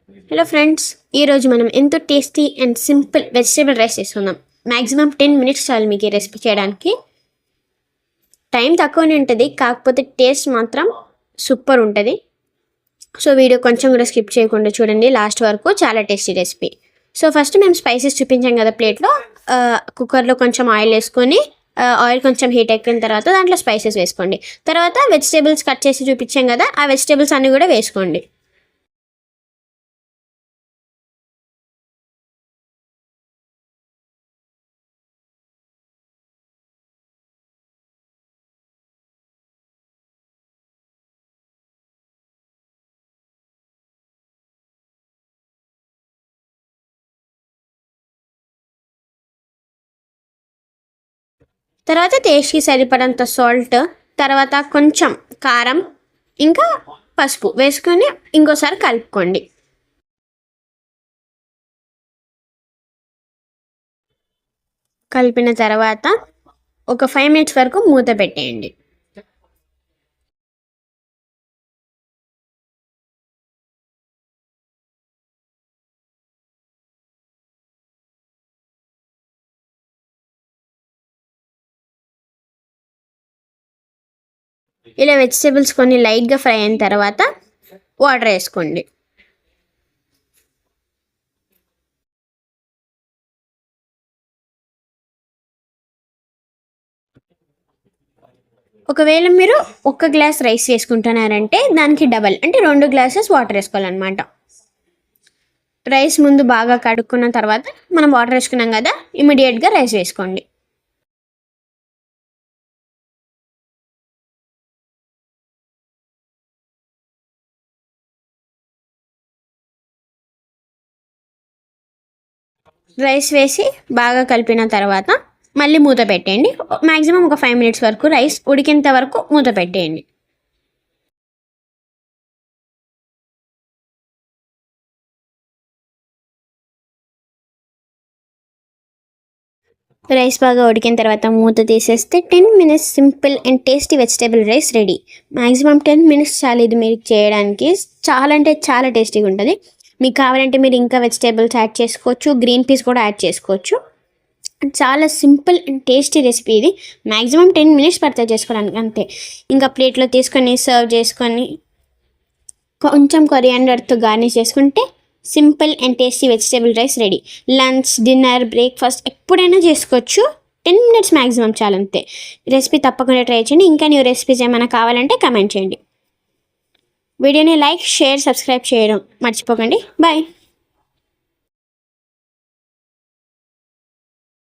Hello friends, ఈరోజు మనం ఎంతో tasty and simple vegetable rice చేసుకుందాం. మ్యాక్సిమం 10 మినిట్స్ చాలు మీకు ఈ రెసిపీ చేయడానికి. టైం తక్కువనే ఉంటుంది, కాకపోతే టేస్ట్ మాత్రం సూపర్ ఉంటుంది. సో వీడియో కొంచెం కూడా స్కిప్ చేయకుండా చూడండి లాస్ట్ వరకు. చాలా టేస్టీ రెసిపీ. సో ఫస్ట్ మేము స్పైసెస్ చూపించాం కదా ప్లేట్లో. కుక్కర్లో కొంచెం ఆయిల్ వేసుకొని ఆయిల్ కొంచెం హీట్ ఎక్కిన తర్వాత దాంట్లో స్పైసెస్ వేసుకోండి. తర్వాత వెజిటేబుల్స్ కట్ చేసి చూపించాం కదా, ఆ వెజిటేబుల్స్ అన్నీ కూడా వేసుకోండి. తర్వాత టేస్ట్కి సరిపడంత సాల్ట్, తర్వాత కొంచెం కారం, ఇంకా పసుపు వేసుకొని ఇంకోసారి కలుపుకోండి. కలిపిన తర్వాత ఒక 5 మినిట్స్ వరకు మూత పెట్టేయండి. ఇలా వెజిటేబుల్స్ కొన్ని లైట్గా ఫ్రై అయిన తర్వాత వాటర్ వేసుకోండి. ఒకవేళ మీరు 1 గ్లాస్ రైస్ వేసుకుంటున్నారంటే దానికి డబల్ అంటే 2 గ్లాసెస్ వాటర్ వేసుకోవాలన్నమాట. రైస్ ముందు బాగా కడుక్కున్న తర్వాత మనం వాటర్ వేసుకున్నాం కదా, ఇమీడియట్గా రైస్ వేసుకోండి. రైస్ వేసి బాగా కలిపిన తర్వాత మళ్ళీ మూత పెట్టేయండి. మ్యాక్సిమం ఒక 5 మినిట్స్ వరకు రైస్ ఉడికేంత వరకు మూత పెట్టేయండి. రైస్ బాగా ఉడికిన తర్వాత మూత తీసేస్తే 10 minutes simple and tasty vegetable rice ready. Maximum 10 minutes చాలు ఇది మీరు చేయడానికి. చాలా అంటే చాలా టేస్టీగా ఉంటుంది. మీకు కావాలంటే మీరు ఇంకా వెజిటేబుల్స్ యాడ్ చేసుకోవచ్చు, గ్రీన్ పీస్ కూడా యాడ్ చేసుకోవచ్చు. చాలా సింపుల్ అండ్ టేస్టీ రెసిపీ ఇది. మ్యాక్సిమం 10 మినిట్స్ పడుతుంది చేసుకోవడానికి, అంతే. ఇంకా ప్లేట్లో తీసుకొని సర్వ్ చేసుకొని కొంచెం కొరియాండర్తో గార్నిష్ చేసుకుంటే simple and tasty vegetable rice ready. Lunch, dinner, breakfast ఎప్పుడైనా చేసుకోవచ్చు. 10 మినిట్స్ మ్యాక్సిమం చాలు, అంతే. రెసిపీ తప్పకుండా ట్రై చేయండి. ఇంకా న్యూ రెసిపీస్ ఏమైనా కావాలంటే కమెంట్ చేయండి. వీడియోని లైక్, షేర్, సబ్స్క్రైబ్ చేయడం మర్చిపోకండి. బాయ్.